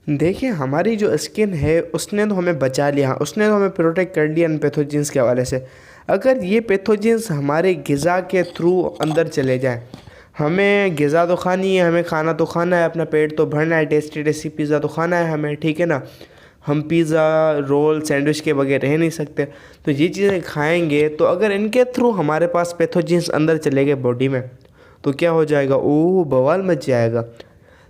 देखिए, हमारी जो स्किन है उसने तो हमें बचा लिया, उसने तो हमें प्रोटेक्ट कर लिया इन पैथोजेंस के हवाले से। अगर ये पैथोजेंस हमारे ग़िज़ा के थ्रू अंदर चले जाएं, हमें ग़िज़ा तो खानी है, हमें खाना तो खाना है, अपना पेट तो भरना है, टेस्टी टेस्टी पिज़्ज़ा तो खाना है हमें, ठीक है ना। हम पिज़्ज़ा रोल सैंडविच के बगैर रह नहीं सकते। तो ये चीज़ें खाएंगे तो अगर इनके थ्रू हमारे पास पैथोजेंस अंदर चले गए बॉडी में, तो क्या हो जाएगा, ओह बवाल मच जाएगा।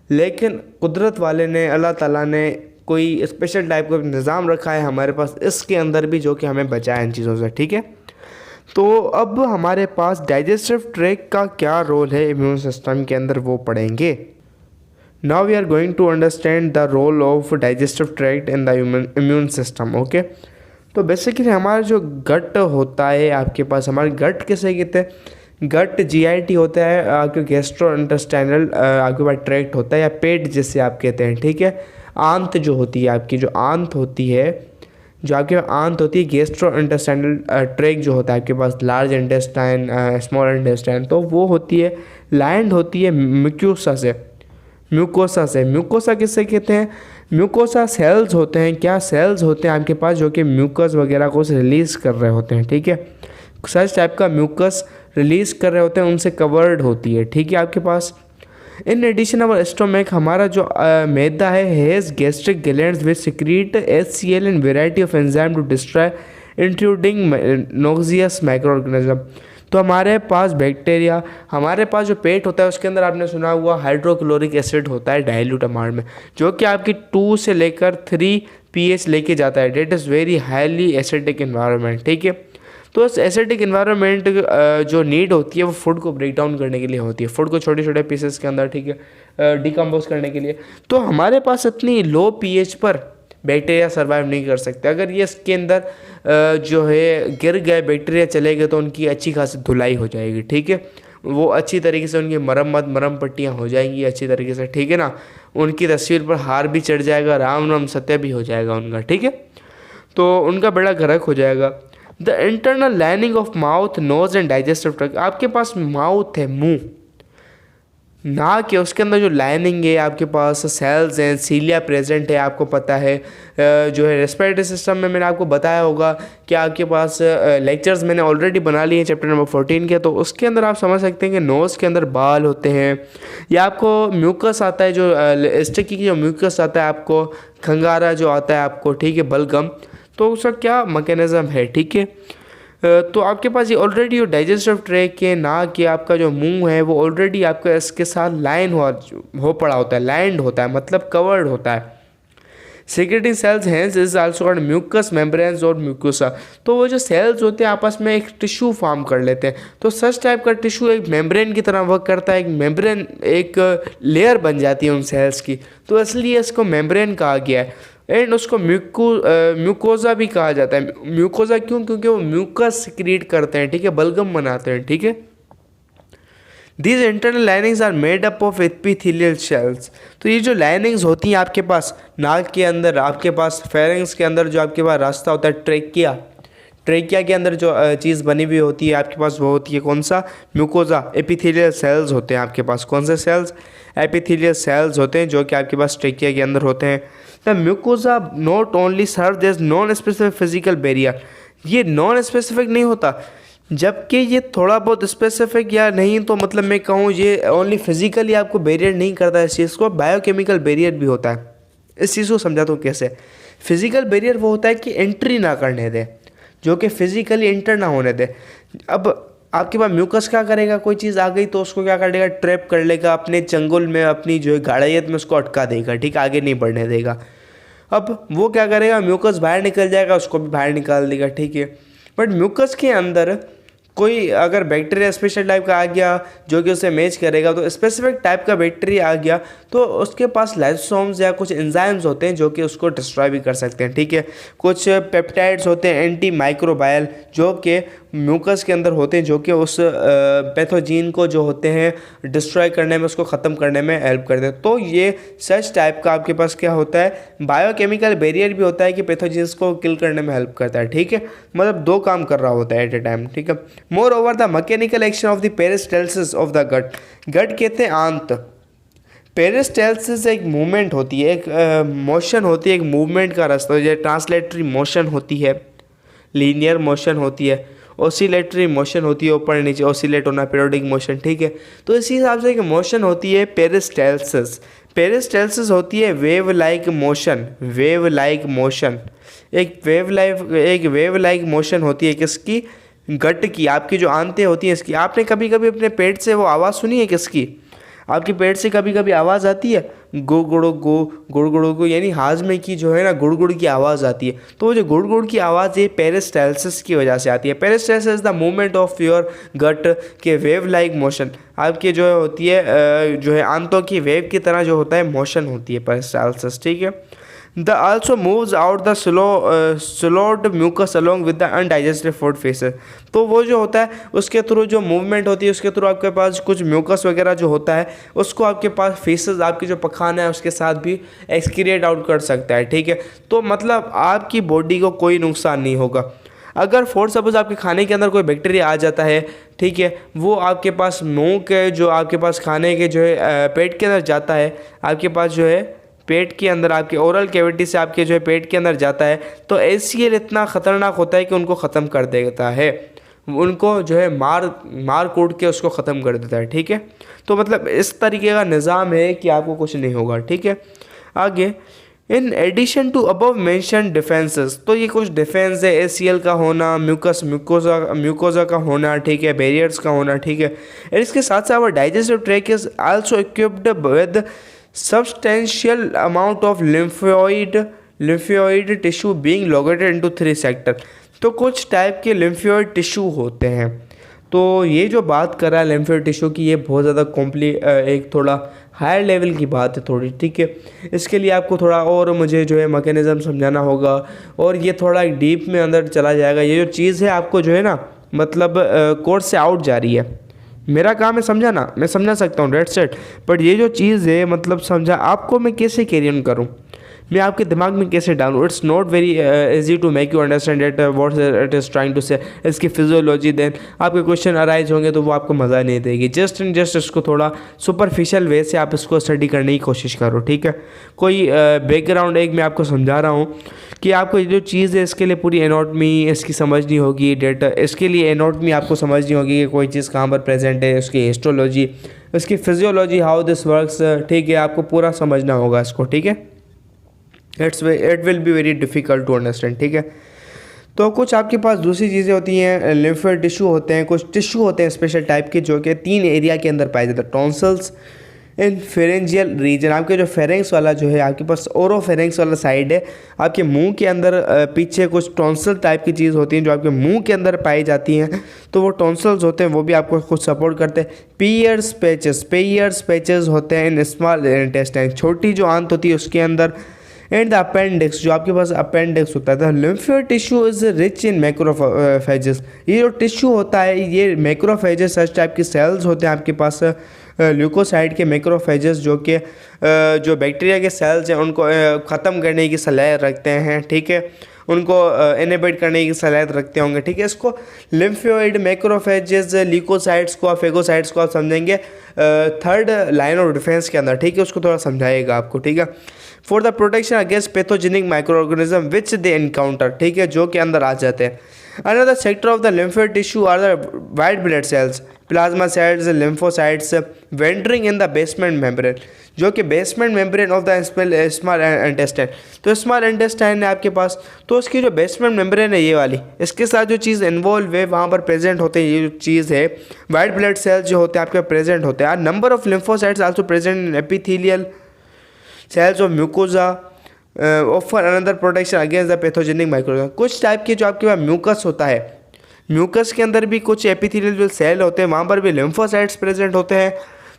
लेकिन कुदरत वाले ने, अल्लाह ताला ने कोई स्पेशल टाइप का निज़ाम रखा है हमारे पास इसके अंदर भी, जो कि हमें बचाए इन चीज़ों से, ठीक है। तो अब हमारे पास डाइजेस्टिव ट्रैक्ट का क्या रोल है इम्यून सिस्टम के अंदर, वो पढ़ेंगे। Now we are going to understand the role of digestive tract in the immune system, okay. तो बेसिकली हमारा जो गट होता है आपके पास, हमारे गट किसे कहते हैं, गट जीआईटी होता है, आपके गैस्ट्रो इंटेस्टाइनल आपके पास ट्रैक्ट होता है, या पेट जिसे आप कहते हैं, ठीक है। आंत जो होती है आपकी, जो आंत होती है, जो आपके आंत होती है, गैस्ट्रो इंटेस्टाइनल ट्रैक्ट जो होता है आपके पास, लार्ज इंटेस्टाइन, स्मॉल इंटेस्टाइन, तो वो होती है, लैंड होती है म्यूकोसा से। म्यूकोसा किससे कहते हैं, म्यूकोसा सेल्स होते हैं, क्या सेल्स होते हैं आपके पास, जो कि म्यूकस वगैरह को रिलीज़ कर रहे होते हैं, ठीक है। सच टाइप का म्यूकस रिलीज़ कर रहे होते हैं, उनसे कवर्ड होती है, ठीक है आपके पास। इन एडिशन अवर स्टोमक, हमारा जो मैदा है, has gastric glands which secrete HCl and variety of enzyme to destroy intruding noxious microorganism. तो हमारे पास बैक्टीरिया, हमारे पास जो पेट होता है उसके अंदर आपने सुना हुआ हाइड्रोक्लोरिक एसिड होता है डाइल्यूट अमाउंट में, जो कि आपकी 2 से लेकर 3 pH लेके जाता है। That is very highly acidic environment, ठीक है। तो इस एसिडिक इन्वायरमेंट जो नीड होती है वो फूड को ब्रेक डाउन करने के लिए होती है, फूड को छोटे छोटे पीसेस के अंदर, ठीक है, डिकम्पोज करने के लिए। तो हमारे पास इतनी लो pH पर बैक्टीरिया सर्वाइव नहीं कर सकते। अगर ये इसके अंदर जो है गिर गए, बैक्टीरिया चले गए, तो उनकी अच्छी खासी धुलाई हो जाएगी, ठीक है। वो अच्छी तरीके से उनकी मरम पट्टियाँ हो जाएंगी अच्छी तरीके से, ठीक है ना। उनकी तस्वीर पर हार भी चढ़ जाएगा, राम राम सत्य भी हो जाएगा उनका, ठीक है। तो उनका बड़ा गर्क हो जाएगा। The internal lining of mouth, nose and digestive tract, आपके पास माउथ है, मुंह, नाक है, उसके अंदर जो लाइनिंग है आपके पास सेल्स हैं, सीलिया प्रेजेंट है, आपको पता है। जो है रेस्पिरेटरी सिस्टम में मैंने आपको बताया होगा कि आपके पास लेक्चर्स मैंने ऑलरेडी बना लिए हैं चैप्टर नंबर 14 के, तो उसके अंदर आप समझ सकते हैं कि नोज़ के अंदर बाल होते हैं, या आपको म्यूकस आता है, जो स्टिकी जो म्यूकस आता है आपको, खंगारा जो आता है आपको, ठीक है, बलगम, तो उसका क्या मैकेनिज़्म है, ठीक है। तो आपके पास ये ऑलरेडी जो डाइजेस्टिव ट्रैक्ट के, नाक के, आपका जो मुंह है वो ऑलरेडी आपका इसके साथ लाइन हो पड़ा होता है, लाइंड होता है, मतलब कवर्ड होता है। Secreting cells hence is also called mucous membranes और म्यूकोसा। तो वो जो सेल्स होते हैं आपस में एक टिश्यू फॉर्म कर लेते हैं। तो सच टाइप का टिश्यू एक मेम्ब्रेन की तरह वर्क करता है, एक मेम्ब्रेन एक लेयर बन जाती है उन सेल्स की, तो इसलिए इसको मेम्ब्रेन कहा गया है। एंड उसको म्यूकोजा भी कहा जाता है। म्यूकोजा क्यों, क्योंकि वो म्यूकस सिक्रीट करते हैं, ठीक है, बलगम बनाते हैं, ठीक है। These internal linings are made up of epithelial cells. तो ये जो लाइनिंग्स होती हैं आपके पास नाक के अंदर, आपके पास फेरिंग्स के अंदर जो आपके पास रास्ता होता है, ट्रेकिया, ट्रेकिया के अंदर जो चीज़ बनी हुई होती है आपके पास, वो होती है कौन सा, म्यूकोजा। एपिथेलियल सेल्स होते हैं आपके पास, कौन से सेल्स, एपिथेलियल सेल्स होते हैं, जो कि आपके पास ट्रेकिया के अंदर होते हैं। The mucosa not only serve as non specific physical barrier, ये नॉन स्पेसिफिक नहीं होता, जबकि ये थोड़ा बहुत स्पेसिफिक या नहीं, तो मतलब मैं कहूँ ये ओनली फिजिकली आपको बैरियर नहीं करता इस चीज़ को, बायोकेमिकल बैरियर भी होता है। इस चीज़ को समझाता हूँ कैसे। फिजिकल बैरियर वो होता है कि एंट्री ना करने दे, जो कि फिजिकली एंटर ना होने दे। अब आपके पास म्यूकस क्या करेगा, कोई चीज़ आ गई तो उसको क्या करेगा, ट्रैप कर लेगा अपने चंगुल में, अपनी जो है गाढ़ियत में उसको अटका देगा, ठीक, आगे नहीं बढ़ने देगा। अब वो क्या करेगा, म्यूकस बाहर निकल जाएगा, उसको भी बाहर निकाल देगा, ठीक है। बट म्यूकस के अंदर कोई अगर बैक्टीरिया स्पेशल टाइप का आ गया जो कि उसे मैच करेगा, तो स्पेसिफिक टाइप का बैक्टीरिया आ गया, तो उसके पास लाइसोसोम्स या कुछ एंजाइम्स होते हैं जो कि उसको डिस्ट्रॉय भी कर सकते हैं, ठीक है। कुछ पेप्टाइड्स होते हैं एंटी माइक्रोबायल, जो कि म्यूकस के अंदर होते हैं, जो कि उस पैथोजीन को जो होते हैं डिस्ट्रॉय करने में, उसको ख़त्म करने में हेल्प करते हैं। तो ये सच टाइप का आपके पास क्या होता है, बायोकेमिकल बैरियर भी होता है कि पैथोजीन्स को किल करने में हेल्प करता है, ठीक है। मतलब दो काम कर रहा होता है एट ए टाइम, ठीक है। Moreover the mechanical action of the peristalsis of the gut, gut कहते हैं आंत, पेरिस्टाल्सिस एक मूवमेंट होती है, एक मोशन होती है, एक मूवमेंट का रास्ता है। जैसे ट्रांसलेटरी मोशन होती है, लीनियर मोशन होती है, ऑसिलेटरी मोशन होती है, ऊपर नीचे ऑसिलेट होना, पीरियोडिक मोशन, ठीक है। तो इसी हिसाब से एक मोशन होती है पेरिस्टाल्सिस। पेरिस्टाल्सिस होती है wave like motion, wave like motion, एक वेव लाइक मोशन होती है किसकी, गट की, आपकी जो आंतें होती हैं इसकी। आपने कभी कभी अपने पेट से वो आवाज़ सुनी है किसकी, आपके पेट से कभी कभी आवाज़ आती है गुड़ गो, यानी हाजमे की जो है ना गुड़ की आवाज़ आती है। तो वो जो गुड़ की आवाज़ ये पेरिस्टाल्सिस की वजह से आती है। Peristalsis is the movement of your gut के वेव लाइक मोशन, आपकी जो होती है जो है आंतों की वेव की तरह जो होता है मोशन होती है पेरिस्टाल्सिस, ठीक है। The also moves out the sloughed mucus along with the undigested food faeces. तो वो जो होता है उसके थ्रू जो मूवमेंट होती है उसके थ्रू आपके पास कुछ म्यूकस वगैरह जो होता है उसको आपके पास फेसेस, आपकी जो पखाना है उसके साथ भी एक्सक्रिएट आउट कर सकता है, ठीक है। तो मतलब आपकी बॉडी को कोई नुकसान नहीं होगा। अगर फॉर सपोज आपके खाने के अंदर कोई बैक्टीरिया आ जाता है, ठीक है, वो आपके पास मुंह के जो आपके पास खाने के जो है पेट के अंदर जाता है, आपके पास जो है पेट के अंदर आपके ओरल कैविटी से आपके जो है पेट के अंदर जाता है, तो ACL इतना ख़तरनाक होता है कि उनको ख़त्म कर देता है, उनको जो है मार कूट के उसको ख़त्म कर देता है, ठीक है। तो मतलब इस तरीके का निज़ाम है कि आपको कुछ नहीं होगा, ठीक है। आगे, in addition to above mention defences, तो ये कुछ डिफेंस है, ACL का होना, म्यूकोजा का होना, ठीक है, बैरियर्स का होना, ठीक है। और इसके साथ साथ digestive tract is also equipped with substantial amount of lymphoid tissue being located into 3 sector. तो कुछ टाइप के लिम्फोइड टिश्यू होते हैं। तो ये जो बात कर रहा है लिम्फोइड टिश्यू की, ये बहुत ज़्यादा एक थोड़ा हायर लेवल की बात है थोड़ी, ठीक है। इसके लिए आपको थोड़ा और मुझे जो है मैकेनिज़्म समझाना होगा और ये थोड़ा डीप में अंदर चला जाएगा। ये जो चीज़ है आपको जो है ना मतलब कोर्स से आउट जा रही है। मेरा काम है समझाना, मैं समझा सकता हूँ, डेट्स इट। बट ये जो चीज़ है मतलब समझा आपको मैं कैसे कैरी ऑन करूँ, मैं आपके दिमाग में कैसे डालूँ। It's not very easy to make you understand it what it is trying to say, इसकी फिजियोलॉजी। देन आपके क्वेश्चन अराइज होंगे तो वो आपको मज़ा नहीं देगी। जस्ट एंड जस्ट इसको थोड़ा सुपरफिशियल वे से आप इसको स्टडी करने की कोशिश करो, ठीक है। कोई बैकग्राउंड एक मैं आपको समझा रहा हूँ कि आपको ये जो चीज़ है इसके लिए पूरी एनाटॉमी इसकी समझनी होगी, डेटा इसके लिए एनाटॉमी आपको समझनी होगी कि कोई चीज़ कहाँ पर प्रेजेंट है, उसकी हिस्टोलॉजी, उसकी फिजियोलॉजी, हाउ दिस वर्क्स, ठीक है। आपको पूरा समझना होगा इसको, ठीक है। It will be very difficult to understand, ठीक है। तो कुछ आपके पास दूसरी चीज़ें होती हैं, लिम्फोइड टिश्यू होते हैं, कुछ टिश्यू होते हैं स्पेशल टाइप के जो कि 3 एरिया के अंदर पाए जाते हैं। टॉन्सल्स इन फेरेंजियल रीजन, आपके जो फेरेंक्स वाला जो है आपके पास ओरोफेरेंक्स वाला साइड है, आपके मुंह के अंदर पीछे कुछ टॉन्सल टाइप की चीज़ होती हैं जो आपके मुंह के अंदर पाई जाती हैं। तो वो टॉन्सल्स होते हैं, वो भी आपको कुछ सपोर्ट करते हैं। पेयर्स पैचेस होते हैं इन स्मॉल इंटेस्टाइन, छोटी जो आंत होती है उसके अंदर। एंड द अपेंडिक्स, जो आपके पास अपेंडिक्स होता है। The lymphoid tissue is rich in macrophages, ये जो टिश्यू होता है ये मैक्रोफेजेस सच टाइप की सेल्स होते हैं आपके पास, ल्यूकोसाइड के मैक्रोफेजेस जो कि जो बैक्टीरिया के सेल्स हैं उनको ख़त्म करने की सलाहियत रखते हैं, ठीक है, उनको इनहिबिट करने की सलाहियत रखते होंगे, ठीक है। इसको लिम्फोइड मैक्रोफेजेस ल्यूकोसाइड्स को फेगोसाइड्स को आप समझेंगे थर्ड लाइन ऑफ डिफेंस के अंदर, ठीक है। उसको थोड़ा समझाएगा आपको, ठीक है। For the protection against pathogenic microorganism which they encounter, ठीक है, जो कि अंदर आ जाते हैं। Another sector of the lymphoid tissue are the white blood cells, plasma cells, lymphocytes wandering in the basement membrane, जो कि basement membrane of the small intestine. तो स्मॉल इंटेस्टाइन है आपके पास, तो उसकी जो बेसमेंट मेम्ब्रेन है ये वाली, इसके साथ जो चीज़ इन्वॉल्व है वहाँ पर प्रेजेंट होते हैं, ये जो चीज़ है वाइट ब्लड सेल्स जो होते हैं आपके प्रेजेंट होते हैं। Number of lymphocytes also present in epithelial cells of mucosa offer another protection against the pathogenic microorganism. कुछ टाइप के जो आपके पास म्यूकस होता है, म्यूकस के अंदर भी कुछ एपिथेलियल जो सेल होते हैं वहाँ पर भी लिम्फोसाइट्स प्रेजेंट होते हैं,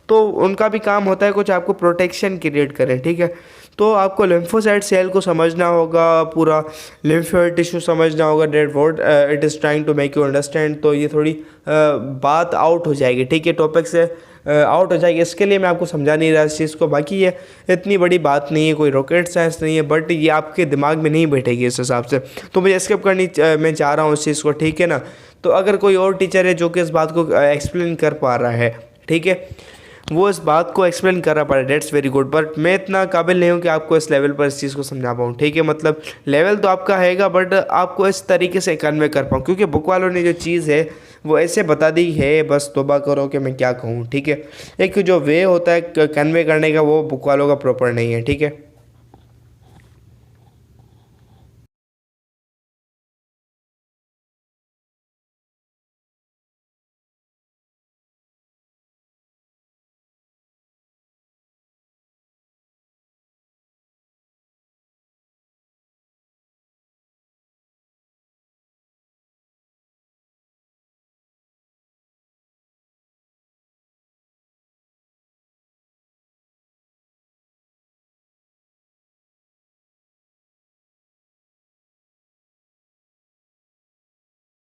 तो उनका भी काम होता है कुछ आपको प्रोटेक्शन क्रिएट करें, ठीक है। तो आपको लिम्फोसाइट सेल को समझना होगा, पूरा लिम्फोइड टिश्यू समझना होगा, that what it is trying to make you understand. तो ये थोड़ी बात आउट हो जाएगी, ठीक है, टॉपिक से आउट हो जाएगी, इसके लिए मैं आपको समझा नहीं रहा इस चीज़ को। बाकी ये इतनी बड़ी बात नहीं है, कोई रॉकेट साइंस नहीं है, बट ये आपके दिमाग में नहीं बैठेगी इस हिसाब से, तो मुझे स्किप करनी मैं चाह रहा हूँ इस चीज़ को, ठीक है ना। तो अगर कोई और टीचर है जो कि इस बात को एक्सप्लेन कर पा रहा है, ठीक है, वो इस बात को एक्सप्लेन कर रहा पड़ा, डेट्स वेरी गुड, बट मैं इतना काबिल नहीं हूँ कि आपको इस लेवल पर इस चीज़ को समझा पाऊँ, ठीक है। मतलब लेवल तो आपका हैगा, बट आपको इस तरीके से कन्वे कर पाऊँ, क्योंकि बुक वालों ने जो चीज़ है वो ऐसे बता दी है, बस तौबा करो कि मैं क्या कहूँ, ठीक है। एक जो वे होता है कन्वे करने का वो बुक वालों का प्रॉपर नहीं है, ठीक है।